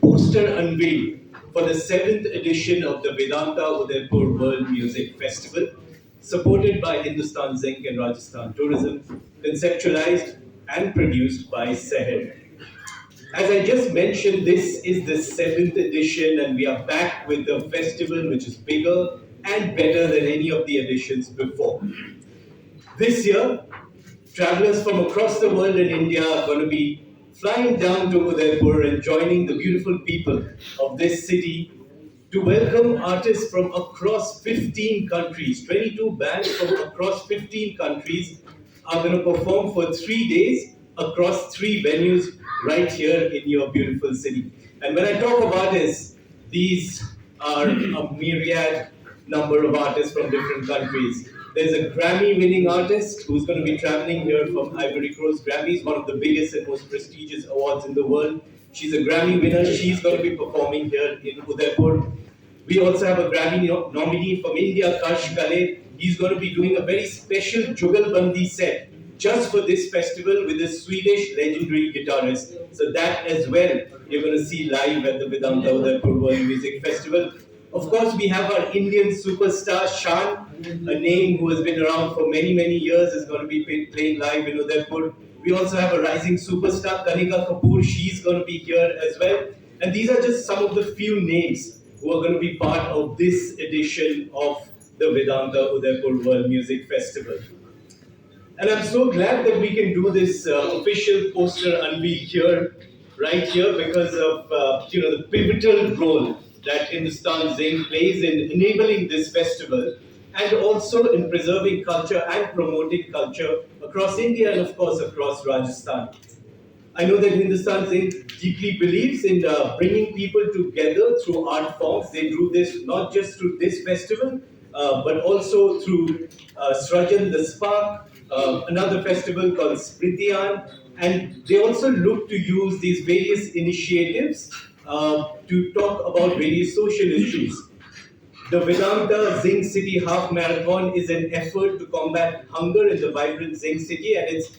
poster unveil for the 7th edition of the Vedanta Udaipur World Music Festival, supported by Hindustan Zinc and Rajasthan Tourism, conceptualized and produced by Seher. As I just mentioned, this is the 7th edition, and we are back with a festival which is bigger and better than any of the editions before. This year, travelers from across the world in India are going to be flying down to Udaipur and joining the beautiful people of this city to welcome artists from across 15 countries. 22 bands from across 15 countries are going to perform for 3 days across three venues right here in your beautiful city. And when I talk of artists, these are a myriad number of artists from different countries. There's a Grammy winning artist who's going to be traveling here from Ivory Coast. Grammy is one of the biggest and most prestigious awards in the world. She's a Grammy winner. She's going to be performing here in Udaipur. We also have a Grammy nominee from India, Kash Kale. He's going to be doing a very special Jugalbandi set just for this festival with a Swedish legendary guitarist. So that as well, you're going to see live at the Vedanta Udaipur World Music Festival. Of course, we have our Indian superstar Shan, a name who has been around for many, many years, is going to be playing live in Udaipur. We also have a rising superstar, Kanika Kapoor. She's going to be here as well. And these are just some of the few names who are going to be part of this edition of the Vedanta Udaipur World Music Festival. And I'm so glad that we can do this official poster unveil here, right here, because of the pivotal role that Hindustan Zinc plays in enabling this festival, and also in preserving culture and promoting culture across India and of course across Rajasthan. I know that Hindustan Zinc deeply believes in bringing people together through art forms. They do this not just through this festival, but also through Srajan the Spark, another festival called Spritiyan, and they also look to use these various initiatives to talk about various social issues. The Vedanta Zinc City Half Marathon is an effort to combat hunger in the vibrant Zinc City, and it's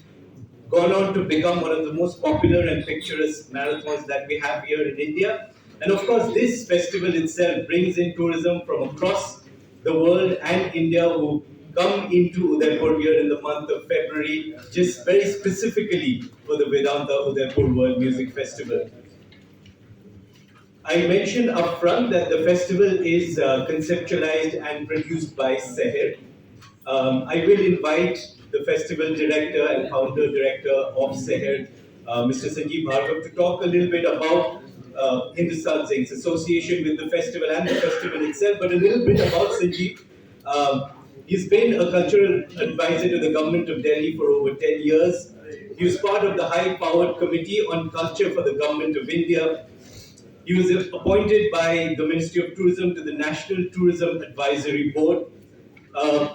gone on to become one of the most popular and picturesque marathons that we have here in India. And of course, this festival itself brings in tourism from across the world and India who come into Udaipur here in the month of February, just very specifically for the Vedanta Udaipur World Music Festival. I mentioned upfront that the festival is conceptualized and produced by Seher. I will invite the festival director and founder director of Seher, Mr. Sanjeev Bhargav, to talk a little bit about Hindustan Zinc's association with the festival and the festival itself, but a little bit about Sanjeev. He's been a cultural advisor to the government of Delhi for over 10 years. He was part of the high-powered committee on culture for the government of India. He was appointed by the Ministry of Tourism to the National Tourism Advisory Board.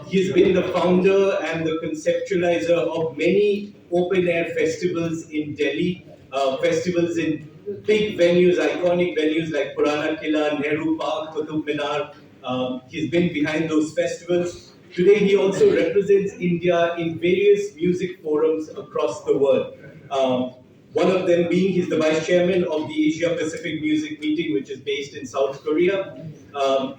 He's been the founder and the conceptualizer of many open-air festivals in Delhi, festivals in big venues, iconic venues like Purana Kila, Nehru Park, Qutub Minar. He's been behind those festivals. Today, he also represents India in various music forums across the world. One of them being he's the vice chairman of the Asia Pacific Music Meeting, which is based in South Korea.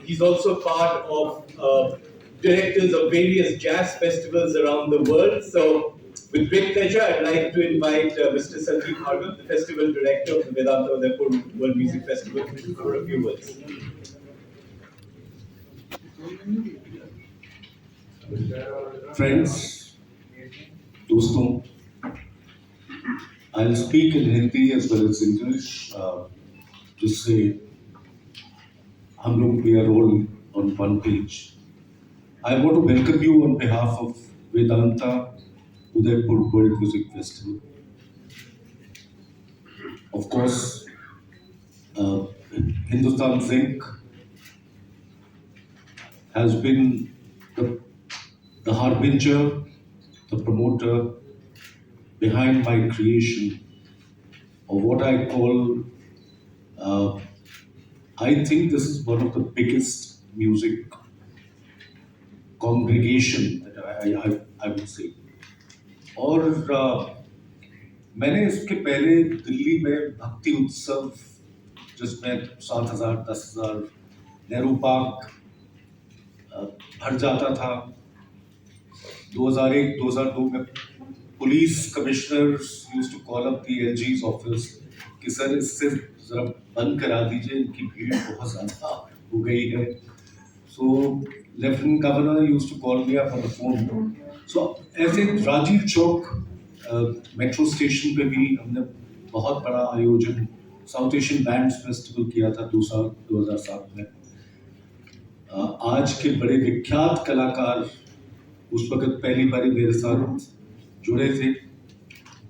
He's also part of directors of various jazz festivals around the world. So, with great pleasure, I'd like to invite Mr. Sanjeev Bhargav, the festival director of the Vedanta Udaipur World Music Festival, for a few words. Friends, दोस्तों, I'll speak in Hindi as well as English, जिससे हम लोग we are all on one page. I want to welcome you on behalf of Vedanta Udaipur World Music Festival. Of course, Hindustan Zinc has been the harbinger, the promoter behind my creation of what I call, I think this is one of the biggest music congregation that I would say. और मैंने इसके पहले दिल्ली में भक्ति उत्सव जिसमें 7,000, 10,000 Nehru park भर जाता था। 2001-2002 में police commissioners used to call up the LG's office कि सर इससे जरा बंद करा दीजिए, इनकी भीड़ बहुत ज्यादा हो गई है। So lieutenant governor used to call me up on the phone. So ऐसे राजीव चौक मेट्रो स्टेशन पे भी हमने बहुत बड़ा आयोजन साउथ एशियन बैंड्स फेस्टिवल किया था 2007 में। आज के बड़े विख्यात कलाकार उस वक्त पहली बारी मेरे साथ जुड़े थे।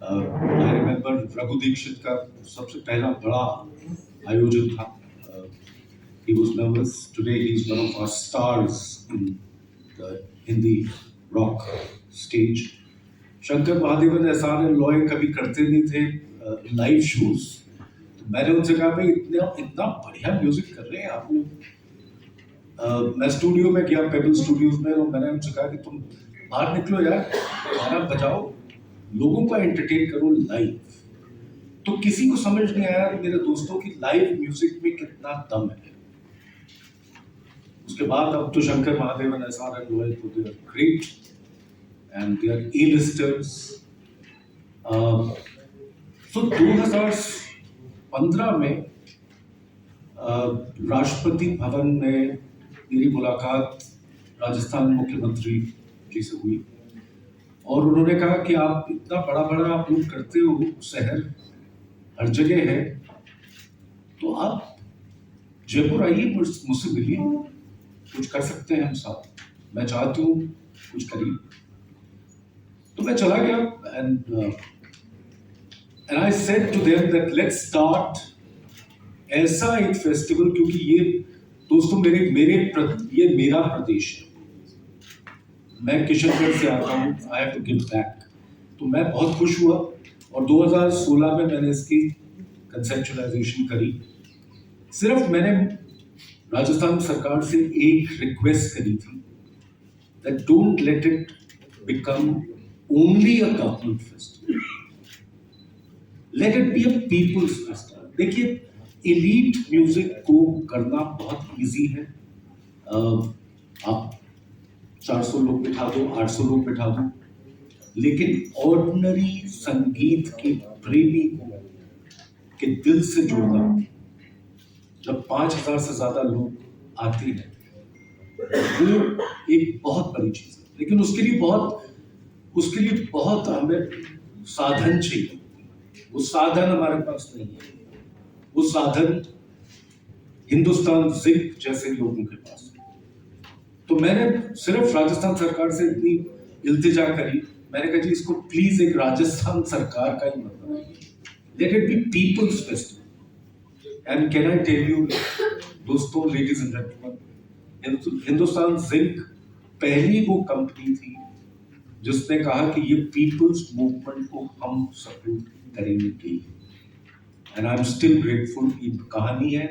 आई रिमेम्बर रघु दीक्षित का सबसे पहला बड़ा आयोजन था। He was nervous. Today he is one of our stars in the Hindi rock stage. Shankar Mahadevan Ehsaan Loy कभी करते नहीं थे लाइव शोज। तो मैंने उनसे कहा भाई इतना बढ़िया म्यूजिक कर रहे हैं आप लोग। मैं स्टूडियो में गया, पेबल स्टूडियोज में, और मैंने उनसे कहा कि तुम बाहर निकलो यार, गाना बजाओ, लोगों को एंटरटेन करो लाइव। तो किसी को समझ नहीं आया मेरे दोस्तों की लाइव म्यूजिक में कितना दम है। उसके बाद अब तो शंकर महादेवन एहसान लॉय तो they are great and they are A listers. So 2015 में राष्ट्रपति भवन में मेरी मुलाकात राजस्थान मुख्यमंत्री जी से हुई और उन्होंने कहा कि आप इतना बड़ा बड़ा आप लोग करते हो, शहर हर जगह है, तो आप जयपुर आइए, मुझसे मिलिए, कुछ कर सकते हैं हम साथ, मैं चाहती हूँ कुछ करिए। तो मैं चला गया and I said to them that let's start ऐसा एक फेस्टिवल, क्योंकि ये दोस्तों ये मेरा प्रदेश है, मैं किशनगढ़ से आता हूँ, I have to give back. तो मैं बहुत खुश हुआ और 2016 में मैंने इसकी कंसेप्चुअलाइजेशन करी। सिर्फ मैंने राजस्थान सरकार से एक रिक्वेस्ट करी थी that don't let it become only a government festival, late it be a people's festival. देखिए एलीट म्यूजिक को करना बहुत इजी है। आप 400 लोग बिठा दो, 800 लोग बिठा दो, लेकिन ऑर्डिनरी संगीत के प्रेमी के दिल से जुड़ना, जब 5,000 से ज्यादा लोग आते हैं, वो एक बहुत बड़ी चीज है। लेकिन उसके लिए बहुत हमें साधन चाहिए। वो साधन हमारे पास नहीं है। वो साधन हिंदुस्तान जिंक जैसे लोगों के पास है। तो मैंने सिर्फ राजस्थान सरकार से इतनी इल्तिजा करी, मैंने कहा जी इसको प्लीज एक राजस्थान सरकार का ही मत बनाइए, let it be people's festival. And can I tell you दोस्तों, ladies and gentleman, Hindustan Zinc पहली वो कंपनी थी जिसने कहा कि ये पीपल्स मूवमेंट को हम सपोर्ट करेंगे। And I am still grateful. ये कहानी है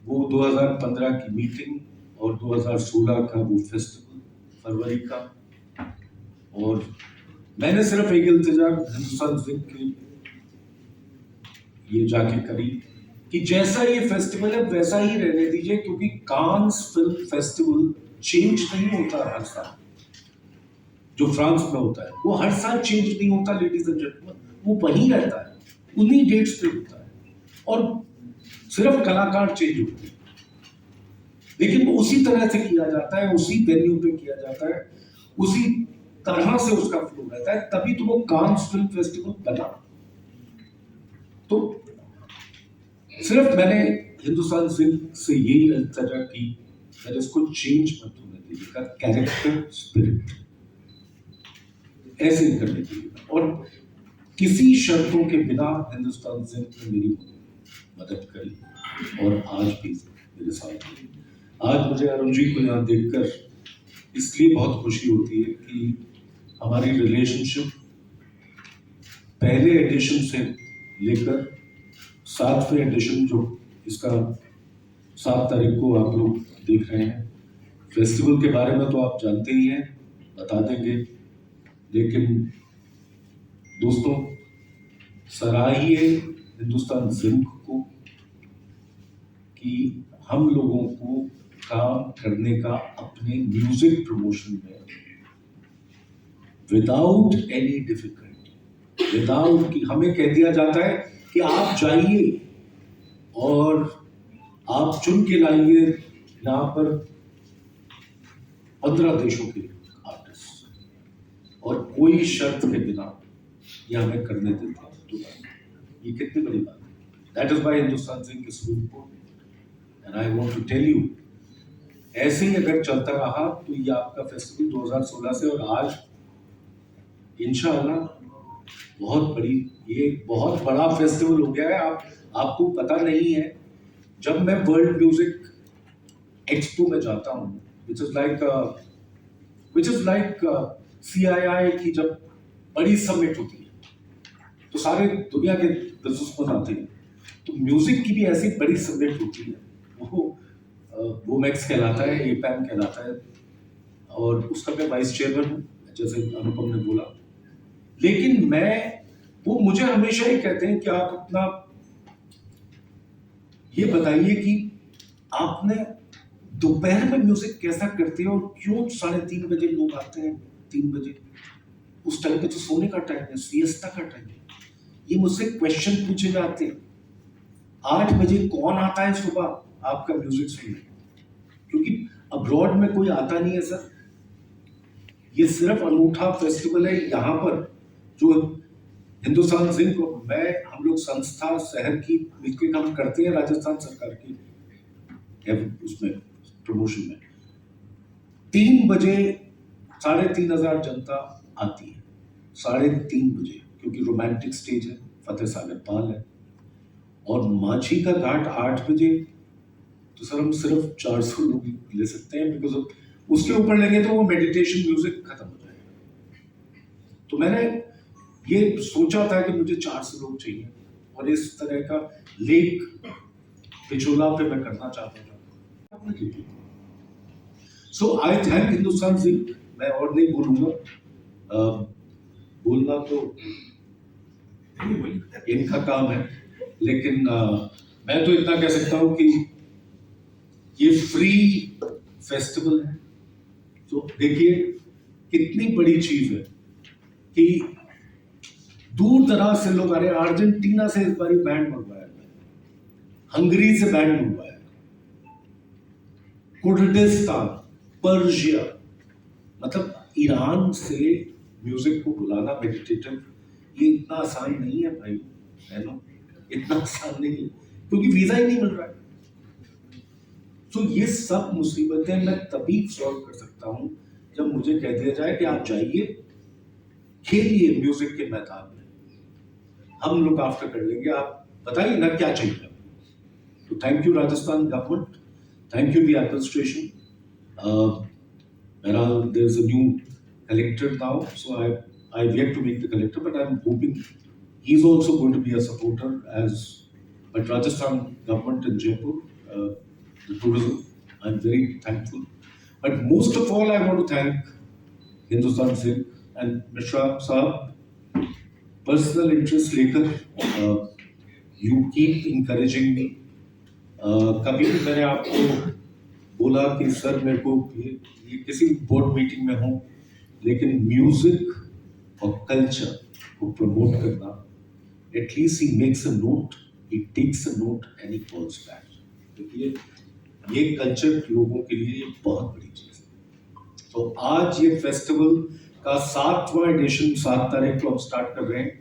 वो 2015 की मीटिंग और 2016 का वो फेस्टिवल फरवरी का, और मैंने सिर्फ एक इल्तिजा हिंदुस्तान जिंक की ये जाके करी कि जैसा ये फेस्टिवल है वैसा ही रहने दीजिए, क्योंकि कांस फिल्म फेस्टिवल चेंज नहीं होता हर साल। जो फ्रांस में होता है वो हर साल चेंज नहीं होता लेडीज एंड जेंटलमैन, वो वहीं रहता है, उन्हीं डेट्स पे होता है, और सिर्फ कलाकार चेंज होते हैं, लेकिन वो उसी तरह से किया जाता है, उसी वेन्यू पे किया जाता है, उसी तरह से उसका फ्लो रहता है, तभी तो वो कांस फिल्म फेस्टिवल बना। तो सिर्फ मैंने हिंदुस्तान जिंक से यही इल्तिजा की कि इसको चेंज मत होने दीजिएगा, कैरेक्टर स्पिरिट ऐसे ही करने के लिए, और किसी शर्तों के बिना हिंदुस्तान जिंक ने मेरी मदद करी और आज भी मेरे साथ है। आज मुझे अरुण जी को यहाँ देखकर इसलिए बहुत खुशी होती है कि हमारी रिलेशनशिप पहले एडिशन से लेकर 7वें एडिशन, जो इसका 7 तारीख को आप लोग देख रहे हैं, फेस्टिवल के बारे में तो आप जानते ही हैं, बता देंगे, लेकिन दोस्तों सराहिए हिंदुस्तान जिंक को, कि हम लोगों को काम करने का अपने म्यूजिक प्रमोशन में विदाउट एनी डिफिकल्टी, विदाउट कि हमें कह दिया जाता है कि आप जाइए और आप चुन के लाइए यहाँ पर 15 देशों के आर्टिस्ट और कोई शर्त के बिना ये हमें करने देते हैं। तो ये कितनी बड़ी बात है। That is why Hindustan zinc is so important and I want to tell you, ऐसे ही अगर चलता रहा तो ये आपका फेस्टिवल 2016 से और आज इंशाअल्लाह बहुत बड़ी, ये बहुत बड़ा फेस्टिवल हो गया है। आपको पता नहीं है, जब मैं वर्ल्ड म्यूजिक एक्सपो में जाता हूँ, विच इज लाइक CII की जब बड़ी समिट होती है तो सारे दुनिया के बिजनेसमैन आते हैं, तो म्यूजिक की भी ऐसी बड़ी समिट होती है। वो मैक्स कहलाता है, APAM कहलाता है और उसका मैं वाइस चेयरमैन हूँ, जैसे अनुपम ने बोला। लेकिन वो मुझे हमेशा ही कहते हैं कि आप अपना ये बताइए कि आपने दोपहर में म्यूजिक कैसा करते हो और क्यों 3:30 बजे लोग आते हैं, 3 बजे, उस टाइम पे तो सोने का टाइम है, सिएस्ता का टाइम है। ये मुझसे क्वेश्चन पूछे जाते हैं। 8 बजे कौन आता है सुबह आपका म्यूजिक सुनने? क्योंकि अब्रॉड में कोई आता नहीं है सर। ये सिर्फ अनूठा फेस्टिवल है यहाँ पर, जो हिंदुस्तान सिंह को हम लोग संस्था शहर की मिलकर हम करते हैं, राजस्थान सरकार की उसमें प्रमोशन में 3 बजे 3,500 जनता आती है, 3:30 बजे, क्योंकि रोमांटिक स्टेज है, फतेह सागर पाल है, और माझी का घाट 8 बजे। तो सर हम सिर्फ 400 लोग ले सकते हैं, बिकॉज उसके ऊपर लेंगे तो वो मेडिटेशन म्यूजिक खत्म हो जाएगा। तो मैंने ये सोचा था कि मुझे 400 लोग चाहिए और इस तरह का लेक पिछोला पे मैं करना चाहता था। सो आई थैंक हिंदुस्तान सिंह। मैं और नहीं बोलूंगा, बोलना तो इनका काम है, लेकिन मैं तो इतना कह सकता हूं कि ये फ्री फेस्टिवल है। तो देखिए कितनी बड़ी चीज है कि दूर दराज से लोग आ रहे हैं। अर्जेंटीना से इस बार बैंड मंगवाया, हंगरी से बैंड मंगवाया, कुर्दिस्तान, पर्शिया, मतलब ईरान से म्यूजिक को बुलाना मेडिटेटिव, ये इतना आसान नहीं है भाई बहनों, इतना आसान नहीं है, क्योंकि वीजा ही नहीं मिल रहा है। तो ये सब मुसीबतें मैं तभी सॉल्व कर सकता हूं जब मुझे कह दिया जाए कि आप जाइए, खेलिए म्यूजिक के मैदान में, हम लोग आफ्टर कर लेंगे, आप बताइए ना क्या चाहिए। तो thank you Rajasthan government, thank you the administration. there is a new collector now, so I've yet to meet the collector, but I'm hoping he's also going to be a supporter, but Rajasthan government in Jaipur, the tourism, I'm very thankful. But most of all, I want to thank Hindustan Singh and Mishra Sahab. Personal interest लेकर you keep encouraging me. कभी भी मैंने आपको बोला कि sir मेरे को ये किसी बोर्ड मीटिंग में हूँ, लेकिन म्यूजिक और कल्चर को प्रमोट करना, at least he makes a note, he takes a note and he calls back. देखिए ये कल्चर लोगों के लिए बहुत बड़ी चीज है। तो आज ये फेस्टिवल का 7वां एडिशन 7 तारीख को हम स्टार्ट कर रहे हैं।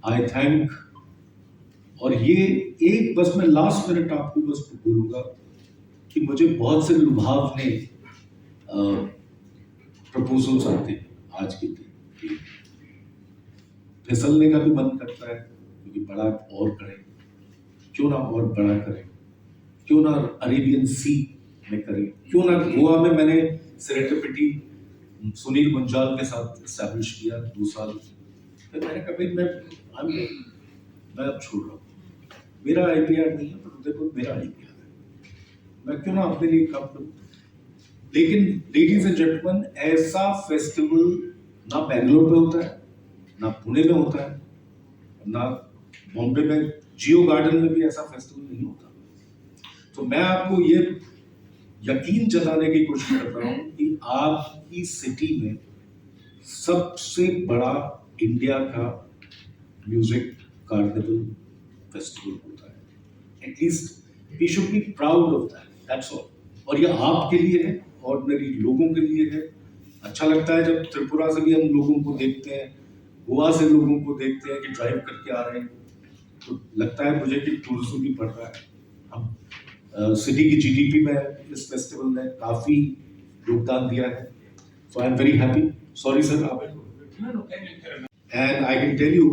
आई थैंक, और ये एक बस मैं लास्ट मिनट आपको बस बोलूंगा कि मुझे बहुत से लुभावने प्रपोजल्स आते हैं आज के दिन, फिसलने का भी मन करता है, क्योंकि बड़ा और करें, क्यों ना और बड़ा करें, क्यों ना अरेबियन सी में करें, क्यों ना गोवा में मैंने सेरेटिपिटी सुनील गुंजाल के साथ एस्टैब्लिश किया 2 साल। फिर मैंने कभी मैं अब छोड़ रहा हूँ, मेरा IPR नहीं है, पर देखो मेरा IPR है, मैं क्यों ना अपने लिए काम करूं। लेकिन लेडीज एंड जेंटलमैन, ऐसा फेस्टिवल ना बेंगलोर में होता है, ना पुणे में होता है, ना बॉम्बे में जियो गार्डन में भी ऐसा फेस्टिवल नहीं होता। तो मैं आपको ये यकीन जताने की कोशिश कर रहा हूँ कि आपकी सिटी में सबसे बड़ा इंडिया का म्यूजिक कार्निवल फेस्टिवल होता है। At least we should be proud of that, that's all. और ये आपके लिए है, ऑर्डिनरी लोगों के लिए है। अच्छा लगता है जब त्रिपुरा से भी हम लोगों को देखते हैं, गोवा से लोगों को देखते हैं कि ड्राइव करके आ रहे हैं, तो लगता है मुझे कि टूरिज्म भी बढ़ रहा है। हम सिटी की जीडीपी में इस फेस्टिवल ने काफी योगदान दिया है। So I am very happy. Sorry sir, आप and I can tell you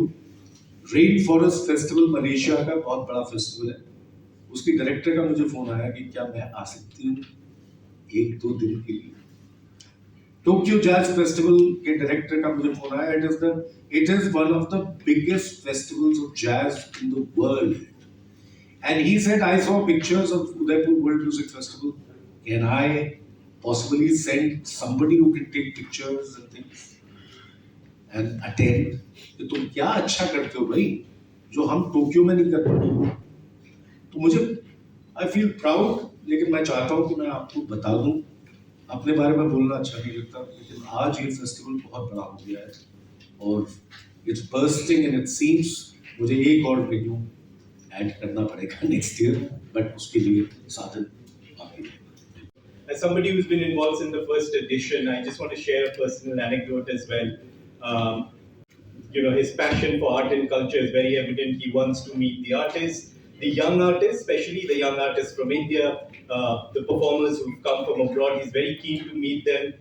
rain forest festival Malaysia का बहुत बड़ा फेस्टिवल है। उसकी डायरेक्टर का मुझे फोन आया कि क्या मैं आ सकती हूँ 1-2 दिन के लिए। टोक्यो जैज फेस्टिवल के डायरेक्टर का मुझे फोन आया। It is one of the biggest festivals of jazz in the world. And he said, I saw pictures of Udaipur World Music Festival. Can I possibly send somebody who can take pictures and things and attend? कि तुम क्या अच्छा करते हो भाई, जो हम Tokyo में नहीं कर पाते। तो मुझे आई फील प्राउड, लेकिन मैं चाहता हूँ कि मैं आपको बता दूँ, अपने बारे में बोलना अच्छा नहीं लगता, लेकिन आज ये फेस्टिवल बहुत बड़ा हो गया है और it's bursting and it seems मुझे एक और वेन्यू ऐड करना पड़ेगा नेक्स्ट ईयर, बट उसके लिए साधन बाकी है। As somebody who's been involved in the first edition, I just want to share a personal anecdote as well. Um, his passion for art and culture is very evident. He wants to meet the artists, the young artists, especially the young artists from India, the performers who've come from abroad. He's very keen to meet them.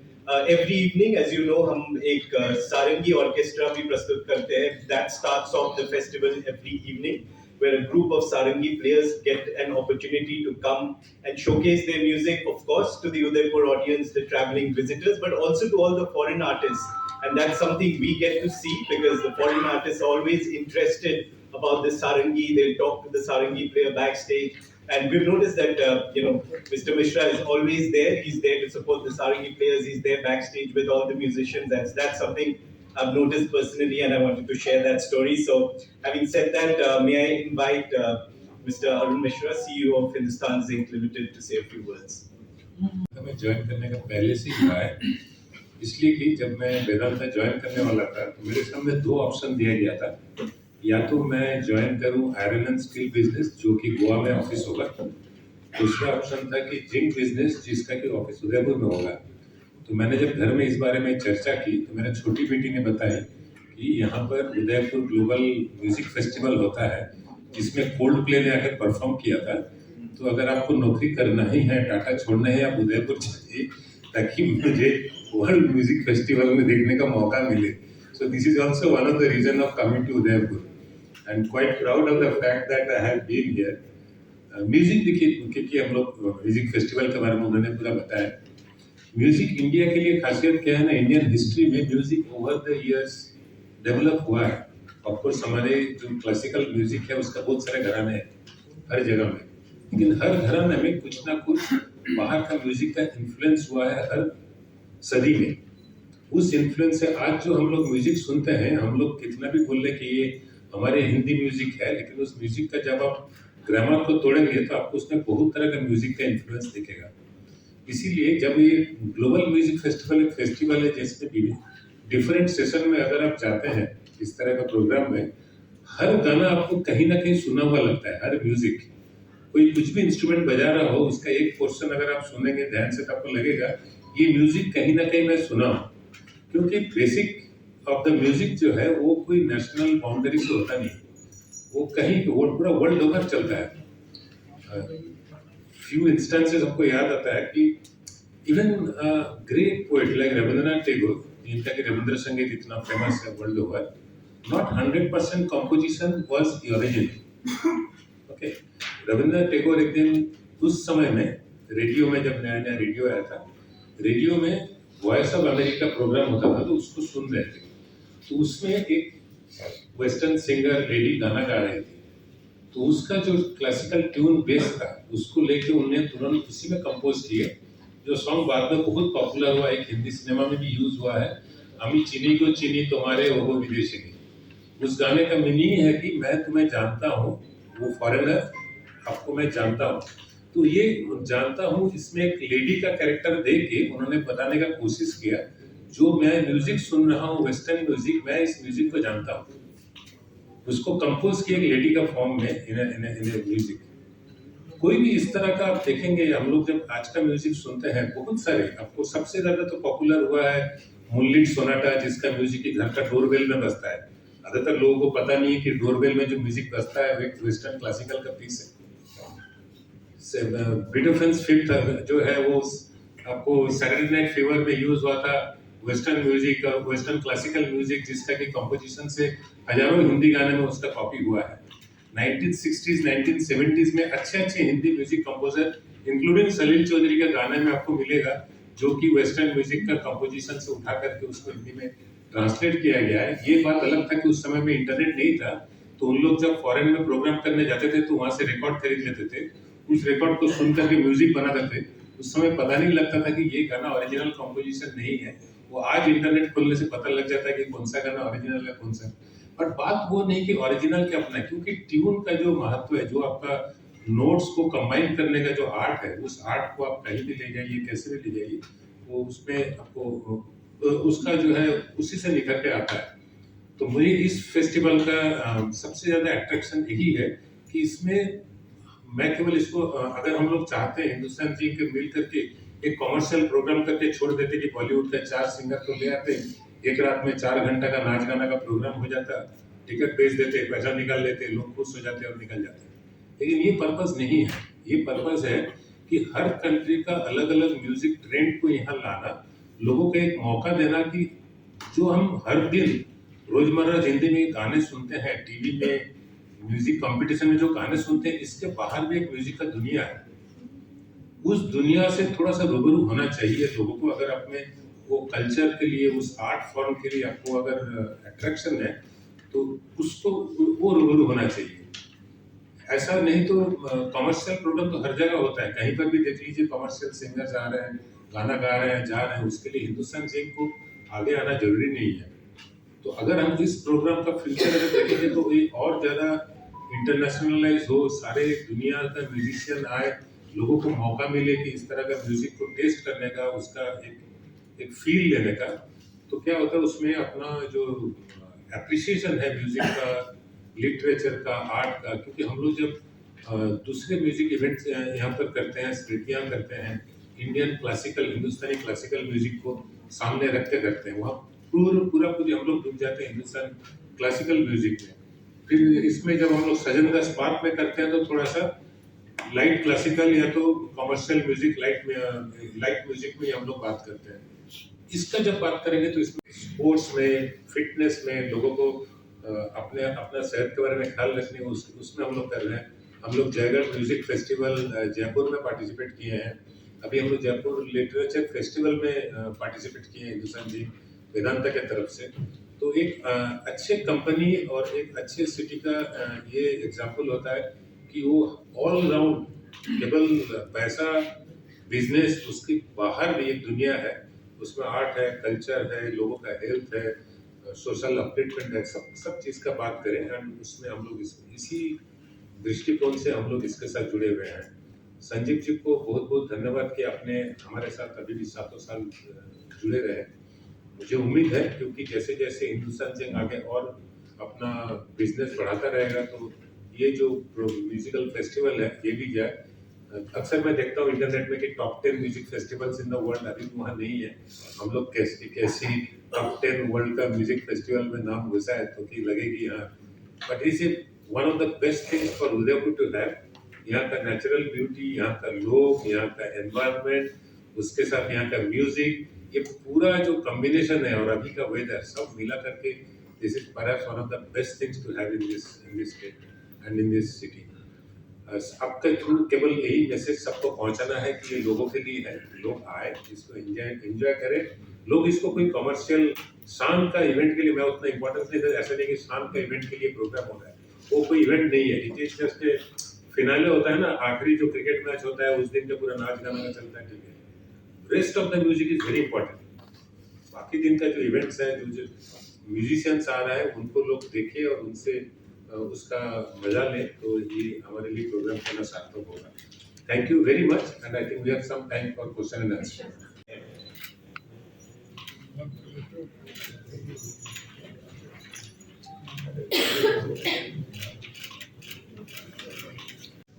Every evening, as you know, हम एक सारंगी orchestra भी प्रस्तुत करते हैं. That starts off the festival every evening, where a group of sarangi players get an opportunity to come and showcase their music, of course, to the Udaipur audience, the traveling visitors, but also to all the foreign artists. And that's something we get to see because the foreign artists are always interested about the sarangi. They'll talk to the sarangi player backstage. And we've noticed that, Mr. Mishra is always there. He's there to support the sarangi players. He's there backstage with all the musicians. That's something I've noticed personally, and I wanted to share that story. So, having said that, may I invite Mr. Arun Mishra, CEO of Hindustan Zinc Limited, to say a few words. हमें join करने का पहले से ही हुआ है, इसलिए कि जब मैं वेदांता ज्वाइन करने वाला था तो मेरे सामने 2 ऑप्शन दिया गया था। या तो मैं ज्वाइन करूं आयरन एंड स्टील बिजनेस, जो कि गोवा में ऑफिस होगा। दूसरा ऑप्शन था कि जिंक बिजनेस, जिसका कि ऑफिस उदयपुर में होगा। तो मैंने जब घर में इस बारे में चर्चा की तो मेरा छोटी बेटी ने बताया कि यहाँ पर उदयपुर ग्लोबल म्यूजिक फेस्टिवल होता है, जिसमें कोल्ड प्ले ने आकर परफॉर्म किया था। तो अगर आपको नौकरी करना ही है, टाटा छोड़ना है, आप उदयपुर चाहिए ताकि मुझे वर्ल्ड म्यूजिक फेस्टिवल में देखने का मौका मिले। So this is also one of the reason of coming to Udaipur. I am quite proud of the fact that I have been here. Music देखिए, क्योंकि हम लोग म्यूजिक फेस्टिवल के बारे में उन्होंने पूरा बताया। म्यूजिक इंडिया के लिए खासियत क्या है ना, इंडियन हिस्ट्री में music over the years develop हुआ है। ऑफकोर्स हमारे जो क्लासिकल म्यूजिक है उसका बहुत सारे घराने हैं हर जगह में, लेकिन हर घराने में कुछ ना कुछ बाहर का म्यूजिक का इन्फ्लुएंस हुआ है हर सदी में। उस इन्फ्लुएंस से आज जो हम लोग म्यूजिक सुनते हैं, हम लोग कितना भी बोल ले कि ये हमारे हिंदी म्यूजिक है, लेकिन उस म्यूजिक का जब आप ग्रामर को तोड़ेंगे तो आपको उसमें बहुत तरह का म्यूजिक का इन्फ्लुएंस दिखेगा। इसीलिए जब ये ग्लोबल म्यूजिक फेस्टिवल एक फेस्टिवल है जिसमें भी डिफरेंट सेशन में अगर आप जाते हैं इस तरह का प्रोग्राम में, हर गाना आपको कहीं ना कहीं सुना हुआ लगता है। हर म्यूजिक, कोई कुछ भी इंस्ट्रूमेंट बजा रहा हो, उसका एक पोर्शन अगर आप सुनेंगे ध्यान से तो आपको लगेगा ये म्यूजिक कहीं ना कहीं मैं सुना हूँ, क्योंकि बेसिक ऑफ द म्यूजिक जो है वो कोई नेशनल बाउंड्री से होता नहीं, वो कहीं पूरा वर्ल्ड ओवर चलता है। फ्यू इंस्टेंसेस आपको याद आता है कि even great poet like Rabindranath Tagore, जिनका कि रविंद्र संगीत इतना फेमस है world over, not 100% composition was original. Okay, Rabindranath Tagore एक दिन उस समय में रेडियो में, जब नया नया रेडियो आया था, रेडियो में वॉइस ऑफ अमेरिका प्रोग्राम होता था तो उसको सुन रहे थे। तो उसमें एक वेस्टर्न सिंगर लेडी गाना गा रही थी, तो उसका जो क्लासिकल ट्यून बेस था उसको लेके उन्होंने तुरंत उसी में कंपोज किए, जो सॉन्ग बाद में बहुत पॉपुलर हुआ, एक हिंदी सिनेमा में भी यूज हुआ है, अमी चीनी को चीनी तुम्हारे वो विदेशी। उस गाने का मीनिंग है कि मैं तुम्हें जानता हूँ, वो फॉरेनर, आपको मैं जानता हूँ। तो ये जानता हूँ, इसमें एक लेडी का कैरेक्टर दे के उन्होंने बताने का कोशिश किया, जो मैं म्यूजिक सुन रहा हूँ वेस्टर्न म्यूजिक, मैं इस म्यूजिक को जानता हूँ, उसको कंपोज किया एक लेडी का फॉर्म में इन म्यूजिक। कोई भी इस तरह का आप देखेंगे, हम लोग जब आज का म्यूजिक सुनते हैं बहुत सारे, आपको सबसे ज्यादा तो पॉपुलर हुआ है मूनलिट सोनाटा, जिसका म्यूजिक ही घर का डोरबेल में बजता है। ज्यादातर लोगों को पता नहीं है कि डोरबेल में जो म्यूजिक बजता है वो एक वेस्टर्न क्लासिकल का पीस है। बीटहोफेन्स फिफ्थ जो है वो आपको सैटरडे नाइट फीवर में यूज हुआ था, वेस्टर्न म्यूजिक और वेस्टर्न क्लासिकल म्यूजिक, जिसका कि कंपोजिशन से हजारों हिंदी गाने में उसका कॉपी हुआ है। 1960s 1970s में अच्छे अच्छे हिंदी म्यूजिक कंपोजर इंक्लूडिंग सलील चौधरी के गाने में आपको मिलेगा, जो कि वेस्टर्न म्यूजिक का कंपोजिशन से उठा करके उसको हिंदी में ट्रांसलेट किया गया है। ये बात अलग था कि उस समय में इंटरनेट नहीं था, तो उन लोग जब फॉरेन में प्रोग्राम करने जाते थे तो वहां से रिकॉर्ड खरीद लेते थे, उस रिकॉर्ड को सुन करके म्यूजिक बनाते थे। उस समय पता नहीं लगता था कि ये गाना ओरिजिनल कंपोजिशन नहीं है, वो आज इंटरनेट खोलने से पता लग जाता है कि कौन सा गाना ओरिजिनल है कौन सा। बट बात वो नहीं कि ओरिजिनल क्या अपना, क्योंकि ट्यून का जो महत्व है, जो आपका नोट्स को कंबाइन करने का जो आर्ट है, उस आर्ट को आप कहीं भी ले जाइए, कैसे भी ले जाइए, वो उसमें आपको उसका जो है उसी से निकल के आता है। तो मुझे इस फेस्टिवल का सबसे ज्यादा अट्रैक्शन यही है कि इसमें मैं केवल इसको अगर हम लोग चाहते हैं हिंदुस्तान जी के मिल करके एक कॉमर्शियल प्रोग्राम करके छोड़ देते कि बॉलीवुड का 4 सिंगर को ले आते, एक रात में 4 घंटा का नाच गाना का प्रोग्राम हो जाता, टिकट बेच देते, पैसा निकाल लेते, लोग खुश हो जाते और निकल जाते। लेकिन ये पर्पस नहीं है, ये पर्पस है कि हर कंट्री का अलग अलग म्यूजिक ट्रेंड को यहाँ लाना, लोगों को एक मौका देना कि जो हम हर दिन रोजमर्रा जिंदगी में गाने सुनते हैं, टीवी में म्यूजिक कंपटीशन में जो गाने सुनते हैं, इसके बाहर भी एक म्यूजिक का दुनिया है। उस दुनिया से थोड़ा सा रूबरू होना चाहिए लोगों को। अगर अपने वो कल्चर के लिए, उस आर्ट फॉर्म के लिए आपको अगर अट्रैक्शन है, तो उसको वो रूबरू होना चाहिए। ऐसा नहीं तो कमर्शियल प्रोग्राम तो हर जगह होता है, कहीं पर भी देख लीजिए कमर्शियल सिंगर्स आ रहे हैं, गाना गा रहे हैं, जा रहे हैं, उसके लिए हिंदुस्तान सिंह को आगे आना जरूरी नहीं है। तो अगर हम इस प्रोग्राम का फ्यूचर अगर देखेंगे तो ये और ज़्यादा इंटरनेशनलाइज हो, सारे दुनिया का म्यूजिशियन आए, लोगों को मौका मिले कि इस तरह का म्यूजिक को टेस्ट करने का, उसका एक फील लेने का। तो क्या होता है उसमें अपना जो एप्रिसिएशन है म्यूजिक का, लिटरेचर का, आर्ट का, क्योंकि हम लोग जब दूसरे म्यूजिक इवेंट्स यहाँ पर करते हैं, स्मृतियाँ करते हैं, इंडियन क्लासिकल, हिंदुस्तानी क्लासिकल म्यूजिक को सामने रख के करते हैं, वहाँ पूरा हम लोग डूब जाते हैं हिंदुस्तान क्लासिकल म्यूजिक में। फिर इसमें जब हम लोग सजन दास पार्क में करते हैं तो थोड़ा सा लाइट क्लासिकल या तो कमर्शियल म्यूजिक, लाइट म्यूजिक में हम लोग बात करते हैं। इसका जब बात करेंगे तो इसमें स्पोर्ट्स में, फिटनेस में, लोगों को अपना सेहत के बारे में ख्याल रखने, उसमें हम लोग कर रहे हैं। हम लोग जयगढ़ म्यूजिक फेस्टिवल जयपुर में पार्टिसिपेट किए हैं। अभी हम लोग जयपुर लिटरेचर फेस्टिवल में पार्टिसिपेट किए हैं हिंदुस्तान जी वेदांता के तरफ से। तो एक अच्छे कंपनी और एक अच्छे सिटी का ये एग्जाम्पल होता है कि वो ऑल राउंड, केवल पैसा, बिजनेस, उसके बाहर भी एक दुनिया है, उसमें आर्ट है, कल्चर है, लोगों का हेल्थ है, सोशल अपडेटमेंट है, सब चीज़ का बात करें। एंड उसमें हम लोग इसी दृष्टिकोण से हम लोग इसके साथ जुड़े हुए हैं। संजीव जी को बहुत बहुत धन्यवाद कि आपने हमारे साथ अभी भी 7 साल जुड़े रहे। मुझे उम्मीद है क्योंकि जैसे जैसे हिंदुस्तान सिंह आगे और अपना बिजनेस बढ़ाता रहेगा तो ये जो म्यूजिकल फेस्टिवल है ये भी जाए। अक्सर मैं देखता हूँ इंटरनेट में कि top 10 music festivals in the world, अभी वहाँ नहीं है। हम लोग कैसी टॉप 10 वर्ल्ड का म्यूजिक फेस्टिवल में नाम घुसा है तो कि लगेगी यहाँ। But is one of the best things for Udaipur to have. यहाँ का नेचुरल ब्यूटी, यहाँ का लोग, यहाँ का एनवायरनमेंट, उसके साथ यहाँ का म्यूजिक, ये पूरा जो कॉम्बिनेशन है और अभी का वेदर सब मिला करके this is perhaps one of the best things to have in this state and in this city. आपका थ्रू केवल यही मैसेज सबको पहुंचाना है कि ये लोगों के लिए है, लोग आए, इसको एंजॉय करें। लोग इसको कोई कमर्शियल शाम का इवेंट के लिए, मैं उतना इंपॉर्टेंस नहीं देता, ऐसा नहीं कि शाम का इवेंट के लिए प्रोग्राम हो रहा है, वो कोई इवेंट नहीं है। इट इज जस्ट फिनाले होता है ना, आखिरी जो क्रिकेट मैच होता है उस दिन का पूरा नाच गाना चलता है, ठीक है। Rest of the music is very important. बाकी दिन का जो इवेंट्स है, जो म्यूजिशियंस आ रहा है उनको लोग देखें और उनसे उसका मजा लें, तो ये हमारे लिए प्रोग्राम करना सार्थक होगा। Thank you very much, and I think we have some time for question and answer.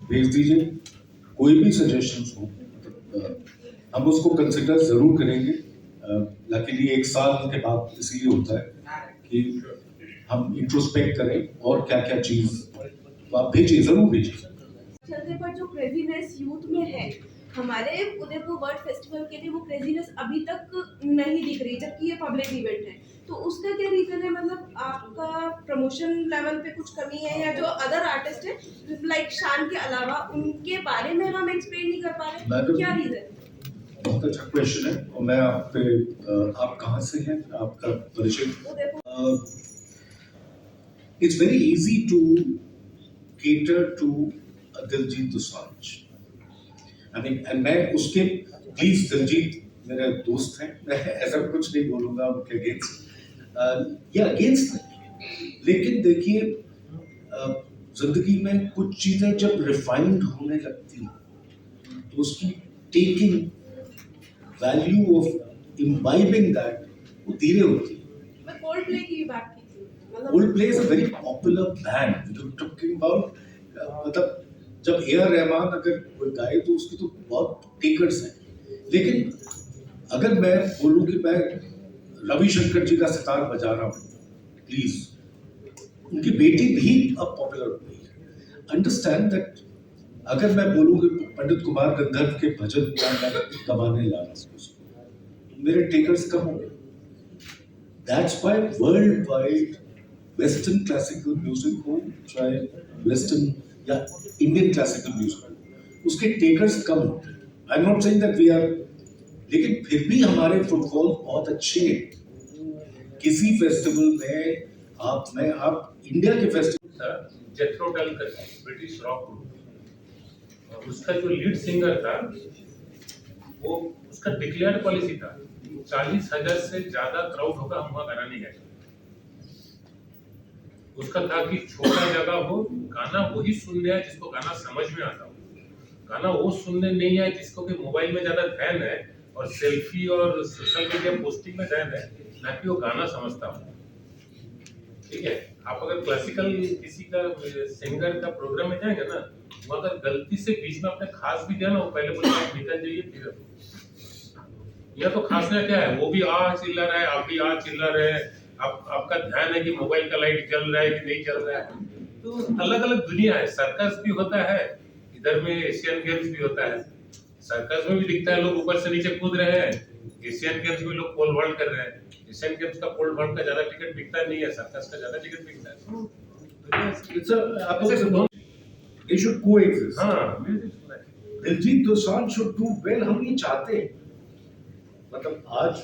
भेज दीजिए, कोई भी सजेशंस हो, हम उसको कंसिडर जरूर करेंगे। लकीली एक साल के बाद इसीलिए होता है कि हम इंट्रोस्पेक्ट करें और क्या क्या चीज, तो आप भेजिए, जरूर भेजिए। चलते पर जो क्रेजीनेस यूथ में है, हमारे उदयपुर वर्ल्ड फेस्टिवल के लिए वो क्रेजीनेस अभी तक नहीं दिख रही, जबकि ये पब्लिक इवेंट है। तो उसका क्या रीजन है? मतलब आपका प्रमोशन लेवल पे कुछ कमी है, या जो अदर आर्टिस्ट है लाइक शान के अलावा उनके बारे में हम एक्सप्लेन नहीं कर पा रहे, क्या रीजन? बहुत अच्छा क्वेश्चन है, और मैं आप पे आप कहाँ से हैं, आपका परिचय? It's very easy to cater to Diljit Dosanjh. I mean, and मैं उसके, प्लीज दिलजीत मेरे दोस्त हैं, मैं ऐसा कुछ नहीं बोलूंगा उनके अगेंस्ट या अगेंस्ट। लेकिन देखिए, जिंदगी में कुछ चीजें जब रिफाइंड होने लगती हैं तो उसकी taking value of imbibing that वो धीरे होती है। मैं कोल्ड प्ले की बात की थी, Coldplay is a very popular band. You're talking about मतलब जब ए.आर. रहमान अगर कोई गाए तो उसकी तो बहुत टेकर्स हैं। लेकिन अगर मैं बोलूं कि मैं रविशंकर जी का सितार बजा रहा हूँ, प्लीज, उनकी बेटी भी अब पॉपुलर हो गई है। अंडरस्टैंड दैट अगर मैं बोलूं कि पंडित कुमार गंधर्व के भजन कमाने ला रहा हूँ, मेरे टेकर्स कम हो गए। That's why worldwide Western classical music हो, चाहे Western या Indian classical music हो, उसके takers कम होते हैं। I'm not saying that we are, लेकिन फिर भी हमारे फुटबॉल बहुत अच्छे हैं। किसी फेस्टिवल में आप इंडिया के फेस्टिवल था जेथरो टल करके ब्रिटिश रॉक ग्रुप, और उसका जो लीड सिंगर था वो, उसका डिक्लेयर्ड पॉलिसी था 40,000 से ज्यादा क्राउड होगा हम वहाँ गाना नहीं गाएंगे। उसका था कि छोटा जगह हो, गाना वही सुनने आए जिसको गाना समझ में आता हो, गाना वो सुनने नहीं आए जिसको कि मोबाइल में ज्यादा ध्यान है और सेल्फी और सोशल मीडिया पोस्टिंग में ध्यान है, ना कि वो गाना समझता हो। ठीक है, आप अगर क्लासिकल किसी का सिंगर का प्रोग्राम में जाएंगे ना, वो अगर गलती से बीच में आपने खास भी दिया ना, वो पहले बोले आप निकल जाइए फिर। यह तो खासना क्या है, वो भी आ चिल्ला रहा है, आप भी आ चिल्ला रहे हैं, आपका ध्यान है कि मोबाइल का लाइट जल रहा है कि नहीं जल रहा है। तो अलग अलग दुनिया है। सर्कस भी होता है, इधर में एशियन गेम्स भी होता है। सर्कस में भी दिखता है लोग ऊपर से नीचे कूद रहे हैं, एशियन गेम्स में लोग पोल वॉल्ट कर रहे हैं। एशियन गेम्स का पोल वॉल्ट का ज्यादा टिकट बिकता नहीं है, सर्कस का ज्यादा टिकट बिकता है। They should coexist. हाँ, Diljit Dosanjh should do well, हम ये चाहते हैं। मतलब आज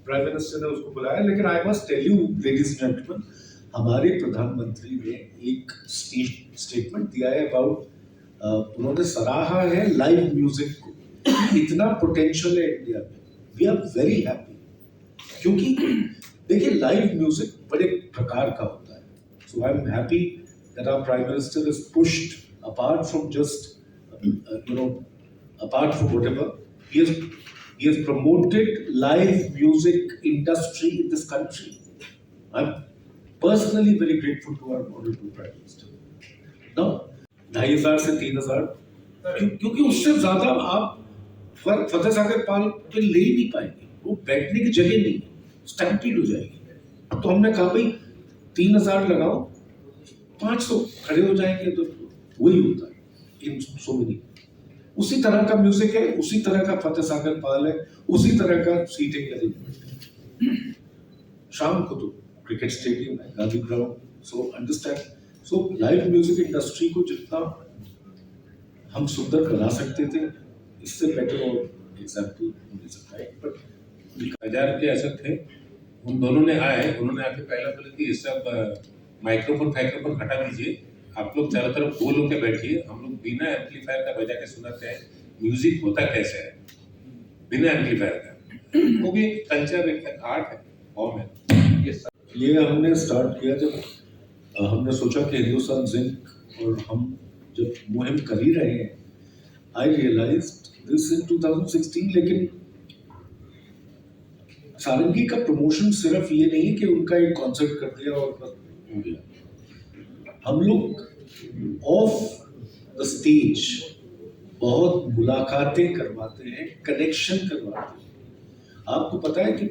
प्राइम मिनिस्टर ने उसको बुलाया, लेकिन I must tell you ladies and gentleman, हमारे प्रधानमंत्री ने एक स्टेटमेंट दिया है अबाउट, उन्होंने सराहा है लाइव म्यूजिक को, इतना पोटेंशियल है इंडिया में। वी आर वेरी हैप्पी, क्योंकि देखिए लाइव म्यूजिक बड़े प्रकार का होता है। So I am happy that our prime minister is pushed apart from just apart from whatever, he has promoted live music industry in this country. I'm personally very grateful to our honorable Prime Minister. Now, 2,500 से 3,000, क्योंकि उससे ज्यादा आप फतेह सागर पाल पे ले ही नहीं पाएंगे, वो बैठने की जगह नहीं, स्टैम्पीड हो जाएगी। तो हमने कहा भाई 3,000 लगाओ, 500 खड़े हो जाएंगे, तो वही होता है इन सो मेनी। उसी तरह का म्यूजिक है, उसी तरह का फतेह सागर पाल है, उसी तरह का सीटिंग अरेंजमेंट है। शाम को तो क्रिकेट स्टेडियम है, गांधी ग्राउंड। सो अंडरस्टैंड, सो लाइव म्यूजिक इंडस्ट्री को जितना हम सुंदर बना सकते थे, इससे बेटर और एग्जाम्पल मिल सकता है। बट 1000 के असर थे, उन दोनों ने आए, उन्होंने आके पहला बोले कि ये सब माइक्रोफोन हटा दीजिए, आप लोग चारों तरफ गोल होकर बैठिए, हम लोग बिना एम्पलीफायर का बजा के सुनाते हैं, म्यूजिक होता कैसे है बिना एम्पलीफायर का। वो भी कल्चर, एक आर्ट है, फॉर्म है। ये हमने स्टार्ट किया जब हमने सोचा कि हिंदुस्तान जिंक और हम जब मुहिम कर ही रहे हैं, I realized this in 2016. लेकिन सारंगी का प्रमोशन सिर्फ ये नहीं कि उनका एक कॉन्सर्ट कर दिया और बस हो गया। हम लोग ऑफ द स्टेज बहुत मुलाकातें करवाते हैं, कनेक्शन करवाते हैं। आपको पता है कि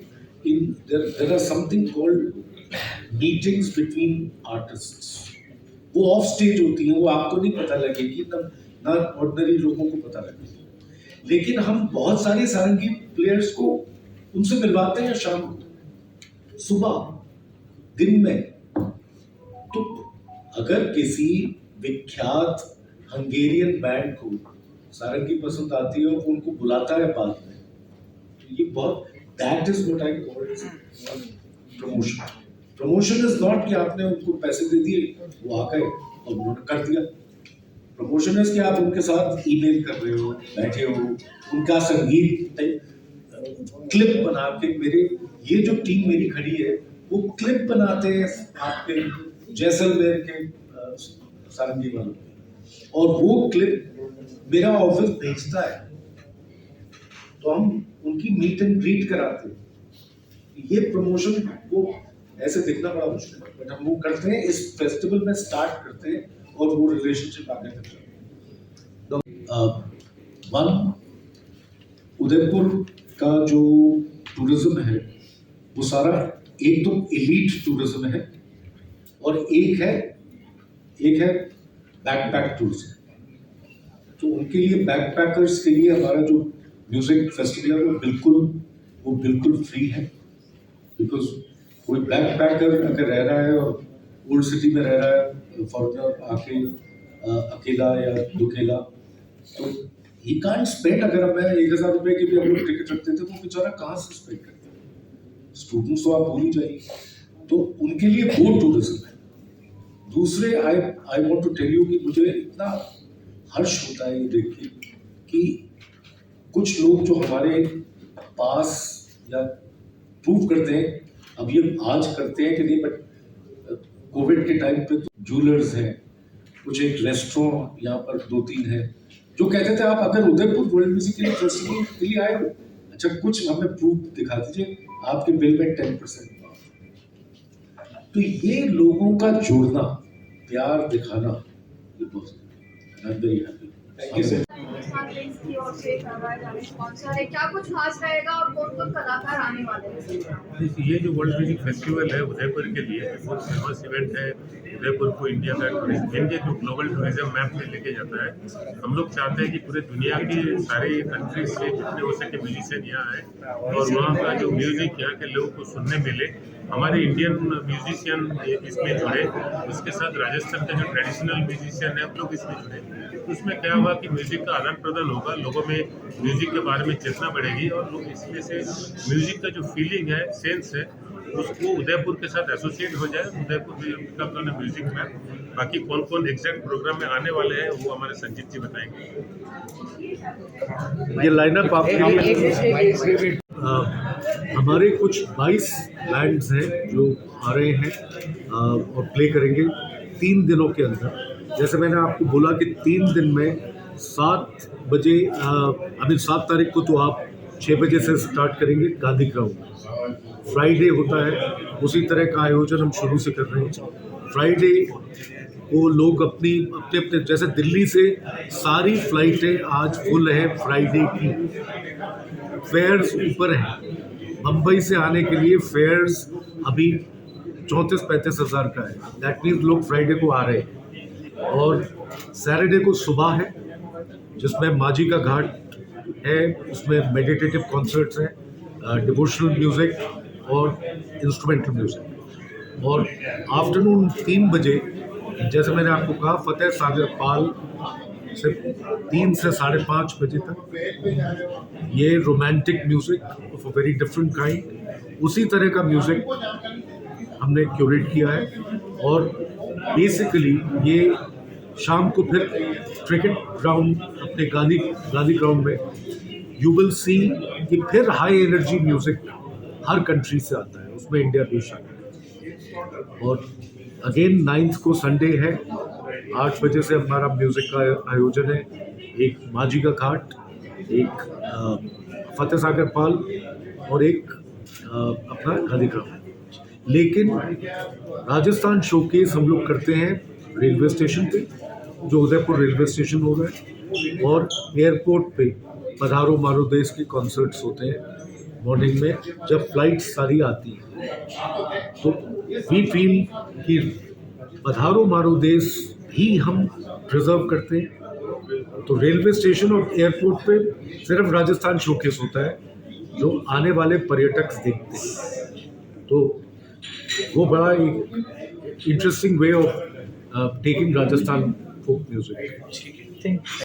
there are something called meetings between artists. वो ऑफ स्टेज होती हैं, वो आपको नहीं पता लगेगी, तब ना ऑर्डिनरी लोगों को पता लगेगी। लेकिन हम बहुत सारे सारंगी प्लेयर्स को उनसे मिलवाते हैं शाम को, सुबह, दिन में। तो अगर किसी विख्यात हंगेरियन बैंड को सारंगी पसंद आती है और उनको बुलाता है बाद में, तो ये बहुत that is what I call promotion. Promotion is not कि आपने उनको पैसे दे दिए, वो आ गए और उन्होंने कर दिया। प्रमोशन इज कि आप उनके साथ ईमेल कर रहे हो, बैठे हो, उनका संगीत क्लिप बना के, मेरे ये जो टीम मेरी खड़ी है वो क्लिप बनाते हैं आपके जैसलमेर के सारंगी वालों, और वो क्लिप मेरा ऑफिस भेजता है, तो हम उनकी मीट एंड ग्रीट कराते हैं। ये प्रमोशन को ऐसे दिखना बड़ा मुश्किल है, बट हम वो करते हैं, इस फेस्टिवल में स्टार्ट करते हैं और वो रिलेशनशिप आगे करते हैं। वन, उदयपुर का जो टूरिज्म है वो सारा एक तो एलीट टूरिज्म है, और एक है बैकपैक टूरिज्म। तो उनके लिए, बैकपैकर्स के लिए हमारा जो म्यूजिक फेस्टिवल है वो बिल्कुल फ्री है। बिकॉज कोई बैकपैकर अगर रह रहा है और ओल्ड सिटी में रह रहा है, फॉरनर आके अकेला या दुकेला, तो ही कांट स्पेंड। अगर मैं 1000 रुपए की भी हम लोग टिकट रखते थे, वो बेचारा कहाँ से स्पेंड करता है? स्टूडेंट्स तो आप भूल ही जाइए। तो उनके लिए वो टूरिज्म है। दूसरे, I want to tell you कि मुझे इतना हर्ष होता है ये देख के कि कुछ लोग जो हमारे पास या प्रूव करते हैं, अब ये आज करते हैं कि नहीं, बट कोविड के टाइम पे ज्वेलर्स हैं, कुछ एक रेस्टोरेंट यहाँ पर 2-3 है, जो कहते थे आप अगर उदयपुर वर्ल्ड म्यूजिक के लिए फेस्टिवल के लिए आए हो, अच्छा कुछ हमें प्रूफ दिखा दीजिए, आपके बिल में 10% ऑफ। तो ये लोगों का जोड़ना, प्यार दिखाना, ये बहुत very happy. Thank you, sir. की ओर से करवाया जा रहा है, स्पॉन्सर है, क्या कुछ खास रहेगा और कौन-कौन कलाकार आने वाले हैं? ये जो वर्ल्ड म्यूजिक फेस्टिवल है उदयपुर के लिए बहुत फेमस इवेंट है। उदयपुर को इंडिया का इंडिया जो ग्लोबल टूरिज्म मैप में लेके जाता है। हम लोग चाहते हैं कि पूरे दुनिया की सारी कंट्रीज से जितने हो सके म्यूजिशियन यहाँ आए और वहाँ का जो म्यूजिक यहाँ के लोगों को सुनने मिले। हमारे इंडियन म्यूजिशियन इसमें जुड़े, उसके साथ राजस्थान के जो ट्रेडिशनल म्यूजिशियन है वो लोग इसमें जुड़े। उसमें क्या हुआ कि म्यूजिक का आदान प्रदान होगा, लोगों में म्यूजिक के बारे में चेतना बढ़ेगी और लोग इसमें से म्यूजिक का जो फीलिंग है, सेंस है, उसको उदयपुर के साथ एसोसिएट हो जाए। उदयपुर का अपना म्यूजिक में बाकी कौन कौन एग्जैक्ट प्रोग्राम में आने वाले हैं वो हमारे संजीत जी बताएंगे। ये लाइनअप आपके हमारे कुछ 22 बैंड्स हैं जो आ रहे हैं और प्ले करेंगे 3 दिनों के अंदर। जैसे मैंने आपको बोला कि 3 दिन में 7 बजे, 7 तारीख को तो आप 6 बजे से स्टार्ट करेंगे गांधी ग्राउंड। फ्राइडे होता है, उसी तरह का आयोजन हम शुरू से कर रहे हैं। फ्राइडे को लोग अपने जैसे दिल्ली से सारी फ्लाइटें आज फुल हैं फ्राइडे की, फेयर्स ऊपर हैं। मुंबई से आने के लिए फेयर्स अभी 34-35 हज़ार का है। दैट मीन्स लोग फ्राइडे को आ रहे हैं। और सैटरडे को सुबह है जिसमें माजी का घाट है, उसमें मेडिटेटिव कॉन्सर्ट्स हैं, डिवोशनल म्यूज़िक और इंस्ट्रूमेंटल म्यूज़िक। और आफ्टरनून 3 बजे, जैसे मैंने आपको कहा, फतेह सागर पाल से 3 से 5:30 बजे तक ये romantic music of a very different kind, उसी तरह का म्यूज़िक हमने क्यूरेट किया है। और बेसिकली ये शाम को फिर क्रिकेट ग्राउंड, अपने गांधी ग्राउंड में यू विल सी कि फिर हाई एनर्जी म्यूज़िक हर कंट्री से आता है, उसमें इंडिया भी शामिल है। और अगेन 9th को संडे है, 8 बजे से हमारा म्यूज़िक का आयोजन है। एक माझी का घाट, एक फतेह सागर पाल और एक अपना गांधी ग्राम। लेकिन राजस्थान शोकेस हम लोग करते हैं रेलवे स्टेशन पे, जो उदयपुर रेलवे स्टेशन हो रहा है, और एयरपोर्ट पे पधारो मारो देश के कॉन्सर्ट्स होते हैं मॉर्निंग में जब फ्लाइट्स सारी आती हैं। तो वी फील कि पधारो मारो देश ही हम प्रिजर्व करते हैं। तो रेलवे स्टेशन और एयरपोर्ट पे सिर्फ राजस्थान शोकेस होता है जो आने वाले पर्यटक देखते हैं। तो वो बड़ा एक interesting way of taking Rajasthan folk music.